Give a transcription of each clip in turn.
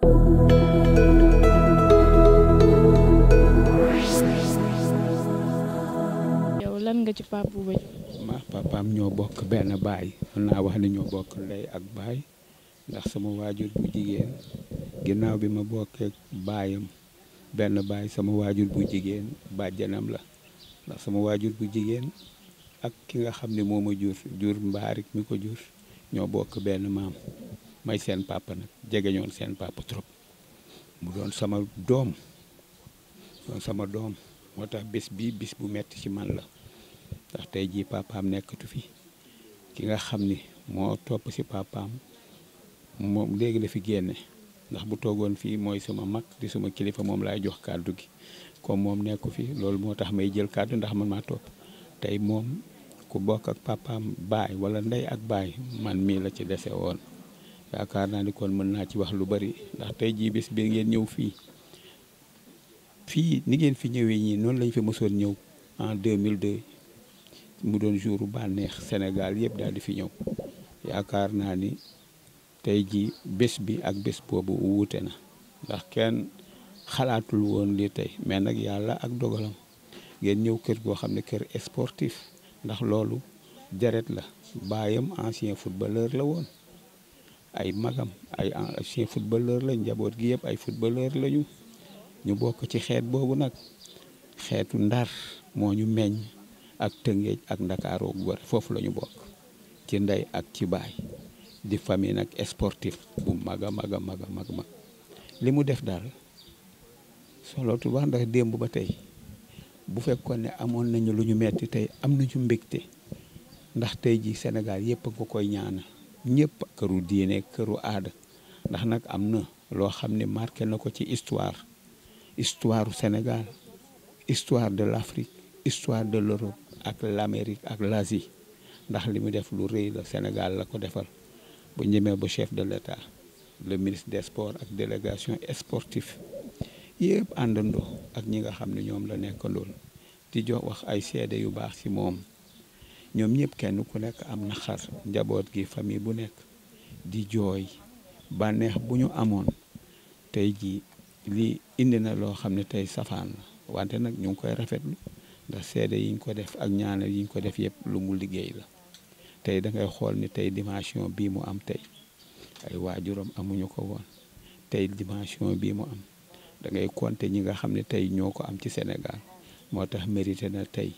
yow lan nga ci Pape Bouba Diop. ma papaam ñoo bokk benn baay mën naa wax ni ñoo bokk ndey ak baay ndax sama waajur bu jigéen ginnaaw bi ma bokkee baayam benn baay sama waajur bu jigéen bàjjanam la ndax sama waajur bu jigéen ak ki nga xam ne moo ma jur mbaarik mi ko jur ñoo bokk benn maam may seen papa nag jege ñoon seen papa trop mu doon sama doom moo tax bés bii bis bu metti ci man la ndax tey jii papaam nekkatu fi ki nga xam ni moo topp ci papaam moom léegi la fi génne ndax bu toogoon fii mooy sama mag di sama kilifa moom laay jox kàddu gi comme moom nekku fi loolu moo tax may jël kàddu ndax man maa topp tey moom ku bokk ak papaam baay wala ndey ak baay man mii la ci dese woon yaakaar naa ni kon mën naa ci wax lu bari ndax tey jii bis bi ngeen ñëw fii ni ngeen fi ñëwee ñii noonu lañ fi mësoon ñëw en 2002 mu doon jouru bànneex Sénégal yëpp daal di fi ñëw yaakaar naa ni tey jii bés bi ak bés boobu wuute na ndax kenn xalaatul woon lii tey mais nag yàlla ak dogalam ngeen ñëw kër goo xam ne kër sportif ndax loolu deret la baayam ancien footballeur la woon ay magam ay ancien footballeur lañ njaboot gi yëpp ay footballeur lañu ñu bokk ci xeet boobu nag xeetu Ndar moo ñu meññ ak Tëngéej ak Ndakaaroo gu bari foofu la ñu bokk ci ndey ak ci baay di famille nag sportif bu mag a mag a mag a mag li mu def daal solootu wax ndax démb ba tey bu fekkoon ne amoon nañu lu ñu metti tey am nañu mbégte ndax tey ji Sénégal yëpp a nga koy ñaanal ñëpp këru diine këru aada ndax nag am na loo xam ne marqué na ko ci histoire du Sénégal histoire de l'Afrique histoire de l'Europe ak l'Amérique ak l'Asie ndax li mu def lu rëy la Sénégal la ko defal bu ñemee ba chef de l'État le ministre des sports ak délégation sportive yëpp àndandoo ak ñi nga xam ne ñoom la nekkandool di jox wax ay seede yu baax ci moom ñoom ñëpp kenn ku nekk am na xar njaboot gi famille bu nekk di jooy bànneex bu ñu amoon tey jii lii indi na loo xam ne tey safaan la wante nag ñu ngi koy rafetlu ndax seede yiñ ko def ak ñaanal yiñ ko def yëpp lu mu liggéey la tey da ngay xool ni tey dimension bii mu am tey ay waajuram amuñu ko woon tey dimension bii mu am da ngay compter ñi nga xam ne tey ñoo ko am ci Sénégal moo tax mérité na tey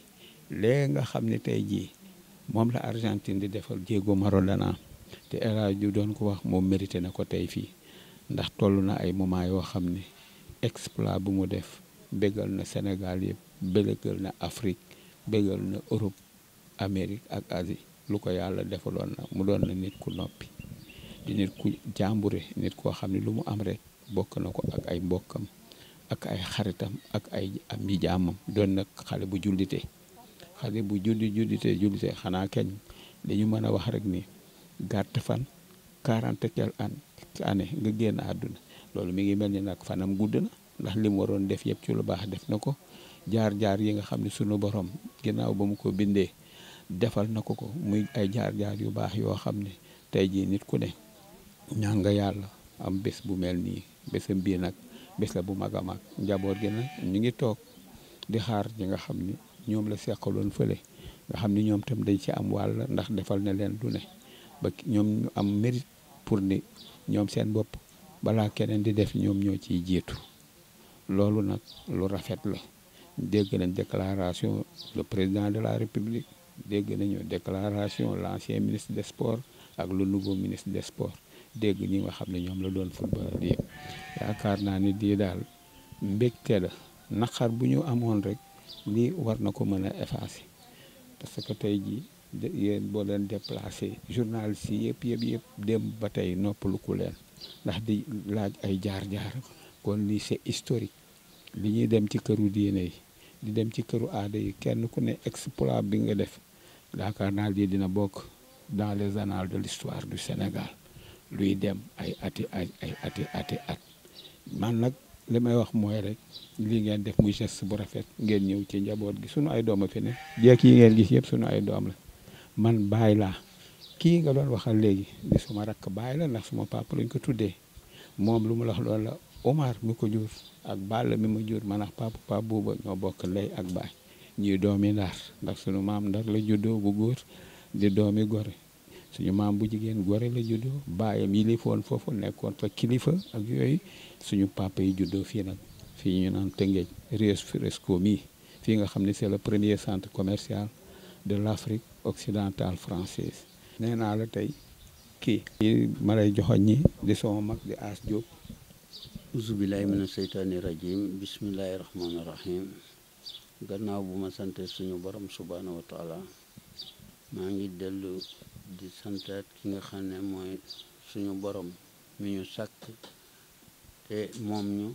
léegi nga xam ne tey jii moom la Argentine di defal Diego Maradona te El Hadji doon ko wax moom mérité na ko tey fii ndax toll na ay moment yoo xam ne exploit bu mu def bégal na Sénégal yëpp bégal na Afrique bégal na Europe Amérique ak Asie lu ko yàlla defaloon na mu doon na nit ku noppi di nit ku jàmbure nit koo xam ne lu mu am rek bokk na ko ak ay mbokkam ak ay xaritam ak ay am yi jaamam doon nag xale bu jullite jullite xanaa keñ dañu mën a wax rek ni gàtt fan 40 quelques années nga génn àdduna loolu mi ngi mel ni nag fanam gudd na ndax li mu waroon def yëpp ci lu baax def na ko jaar-jaar yi nga xam ne sunu borom ginnaaw ba mu ko bindee defal na ko muy ay jaar-jaar yu baax yoo xam ne tey jii nit ku ne ñaan nga yàlla am bés bu mel nii bésam bii nag bés la bu mag a mag njaboot gi nag ñu ngi toog di xaar ñi nga xam ni ñoom la seqaloon fële nga xam ni ñoom tam dañ ci am wàll ndax defal na leen lu ne ba ñoom ñu am mérite pour ni ñoom seen bopp balaa keneen di def ñoom ñoo ciy jiitu loolu nag lu rafet la dégg nañ déclaration le président de la République dégg nañu déclaration l'ancien ministre des sports ak le nouveau ministre des sports dégg ñi nga xam ne ñoom la doon football yëpp yaakaar naa ni di daal mbégte la naqar bu ñu amoon rek lii war na ko mën a effacer parce que tey jii yéen boo leen déplacé journalistes yi yëpp dem ba tey noppalu ku leen ndax di laaj ay jaar-jaar kon lii c'est historique li ñuy dem ci këru diine yi di dem ci këru aada yi kenn ku ne exploit bi nga def yaakaar naa lii dina bokk dans les annales de l'histoire du Sénégal luy dem ay ati at man nag li may wax mooy rek lii ngeen def muy geste bu rafet ngeen ñëw ci njaboot gi sunu ay doom a fi ne jeeg yi ngeen gis yëpp sunu ay doom la man baay laa kii nga doon waxal léegi di suma rakk baay la ndax suma papa lañ ko tuddee moom lu mu la wax loolu la. Omar mi ko jur ak Balla mi ma jur man ak papa Bouba ñoo bokk ndey ak baay ñuy doomi Ndar ndax suñu maam Ndar la juddoo bu góor di doomi Gore suñu maam bu jigéen Gore la juddoo baayam yilifoon foofu nekkoon fa kilifa ak yooyu suñu papa yi juddoo fii nag fii ñu naan Tëngéej Rio Fresco mii fii nga xam ne c'est le premier centre commercial de l'Afrique occidentale française. nee naa la tey kii ma lay joxoñ ñi di sama mag di As Diop. auzubillahi mina seytaani rajim bismillahi rahmaani rahim gannaaw bu ma sante suñu borom subhaanahu wa taala maa ngi dellu di santaat ki nga xam ne mooy suñu borom mi ñu sàkk te moom ñu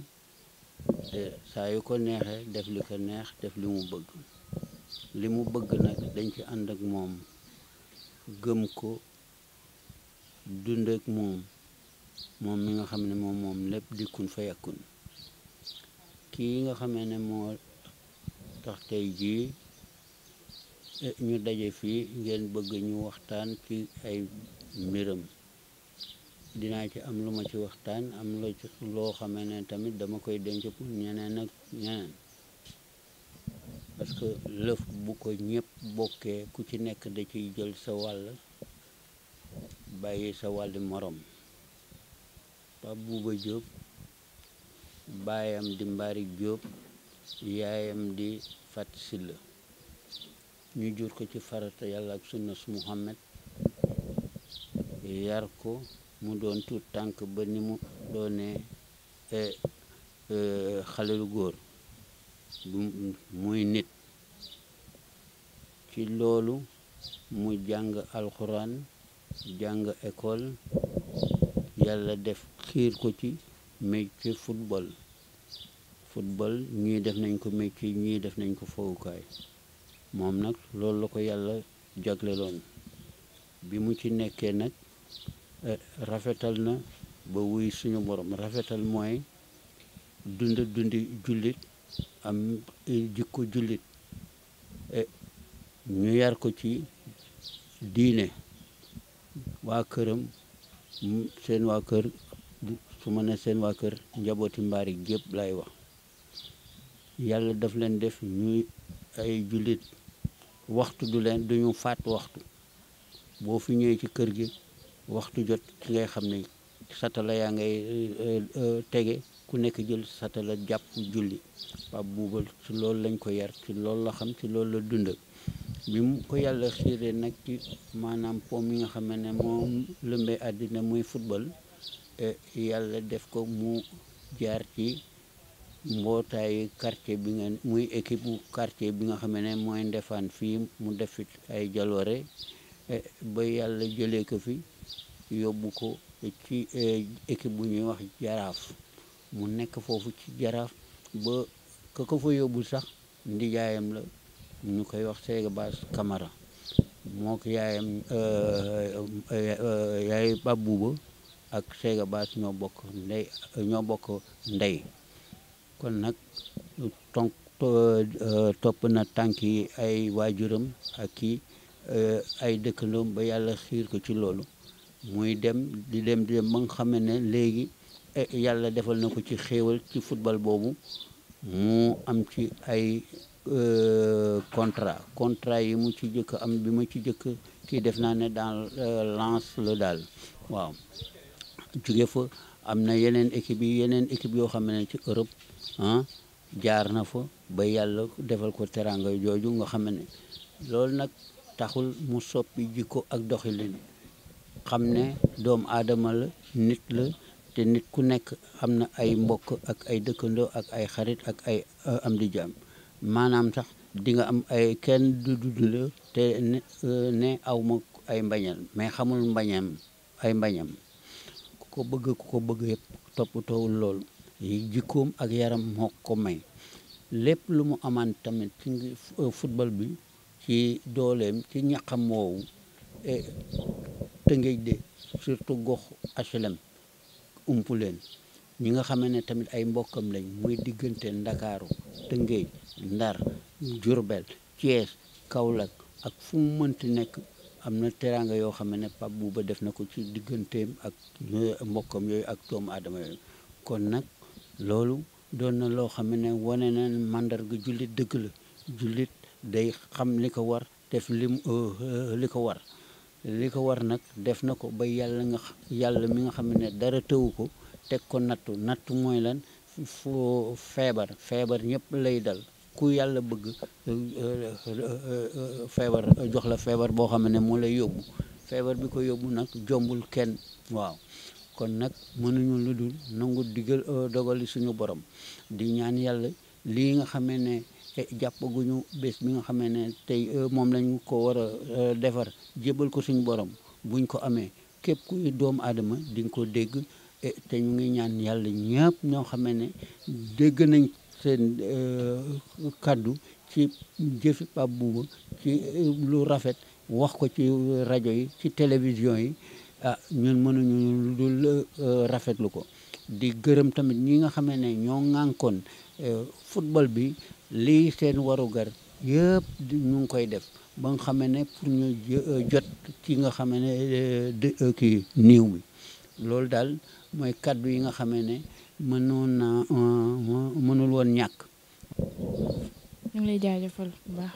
te saa yu ko neexee def li ko neex def li mu bëgg nag dañ ci ànd ak moom gëm ko dund ak moom mi nga xam ne moom lépp di kun fa yàkkun kii nga xamee ne moo tax tey jii ñu daje fii ngeen bëgg ñu waxtaan ci ay mbiram dinaa ci am lu ma ci waxtaan am loo xamee ne tamit dama koy denc pour ñeneen ak ñeneen parce que lëf bu ko ñëpp bokkee ku ci nekk da ciy jël sa wàll bàyyi sa wàlli morom. Pape Bouba Diop baayam di Mbari Diop yaayam di Fat Silla ñu jur ko ci farata yàlla ak sunna su Muhammad yar ko mu doon tuut tànk ba ni mu doonee xale lu góor muy nit ci loolu mu jàng alxuraan jàng école yàlla def xiir ko ci métier football ñii def nañ ko métier ñii def nañ ko fowukaay moom nag loolu la ko yàlla jagleloon bi mu ci nekkee nag rafetal na ba wuy suñu borom rafetal mooy dundi jullit am jikko jullit ñu yar ko ci diine waa këram seen waa kër su ma ne seen waa kër njabooti Mbari gépp lay wax yàlla daf leen def ñuy ay jullit waxtu duñu faat waxtu boo fi ñëwee ci kër gi waxtu jot ci ngay xam ne satala yaa ngay tege ku nekk jël satala jàpp julli Pape Bouba ci loolu lañ ko yar ci loolu la xam ci loolu la dund bi mu ko yàlla xiiree nag ci maanaam po mi nga xam ne moom lëmbee àddina muy football yàlla def ko mu jaar ci mbootaayu quartier bi nga muy équipe bu quartier bi nga xam ne mooy Ndefane fii mu def fi ay jaloore ba yàlla jëlee ko fi yóbbu ko ci équipe bu ñuy wax Jaraaf mu nekk foofu ci Jaraaf ba ka ko fa yóbbu sax ndijaayam la ñu koy wax Sega Bass Camara moo ko yaayam yaay Pape Bouba ak Sega Bass ñoo bokk ndey kon nag topp na tànk yi ay waajuram ak kii ay dëkkandoom ba yàlla xiir ko ci loolu muy dem di dem ba nga xam ne léegi yàlla defal na ko ci xéewal ci football boobu mu am ci ay contrat yi mu ci jëkk am bi ma ci jëkk kii def naa ne dans lance la daal waaw jóge fa am na yeneen équipe yoo xam ne ci Europe jaar na fa ba yàlla defal ko teranga jooju nga xam ne loolu nag taxul mu soppi jikko ak doxalin xam ne doomu aadama la nit la te nit ku nekk am na ay mbokk ak ay dëkkandoo ak ay xarit ak ay am di jaam maanaam sax di nga am ay kenn du la te ne aw ma ay mbañal mais xamul ay mbañam ku ko bëgg yëpp toppatoowul loolu jikkoom ak yaram moo ko may lépp lu mu amaan tamit ci football bi ci dooleem ci ñaqam woowu Tëngéej de surtout gox HLM umpu leen ñi nga xam ne tamit ay mbokkam lañ muy diggante Ndakaaru Tëngéej Ndar Diourbel Thiès Kaolack ak fu mu mënti nekk am na teraanga yoo xam ne Pape Bouba def na ko ci digganteem ak mbokkam yooyu ak doomu aadama yooyu kon nag loolu doon na loo xam ne wane na màndarga jullit dëgg la jullit day xam li ko war def li ko war nag def na ko ba yàlla mi nga xam ne dara tëwu ko teg ko nattu mooy lan foo feebar ñëpp lay dal ku yàlla bëgg feebar jox la feebar boo xam ne moo lay yóbbu feebar bi ko yóbbu nag jombul kenn waaw kon nag mënuñu lu dul nangu dogali suñu borom di ñaan yàlla lii nga xamee ne jàppaguñu bés bi nga xamee ne tey moom lañ ko war a defar jébal ko suñu borom buñ ko amee képp kuy doomu aadama di nga ko dégg te ñu ngi ñaan yàlla ñëpp ñoo xamee ne dégg nañ seen kaddu ci jëfi Pape Bouba ci lu rafet wax ko ci rajo yi ci télévision yi ñun mënuñu lu dul rafetlu ko di gërëm tamit ñi nga xamee ne ñoo ŋànkoon football bi lii seen warugar yëpp ñu ngi koy def ba nga xamee ne pour ñu jot ci nga xamee ne kii niiw bi loolu daal mooy kaddu yi nga xamee ne mënul woon ñàkk. ñu ngi lay jaajëfal bu baax.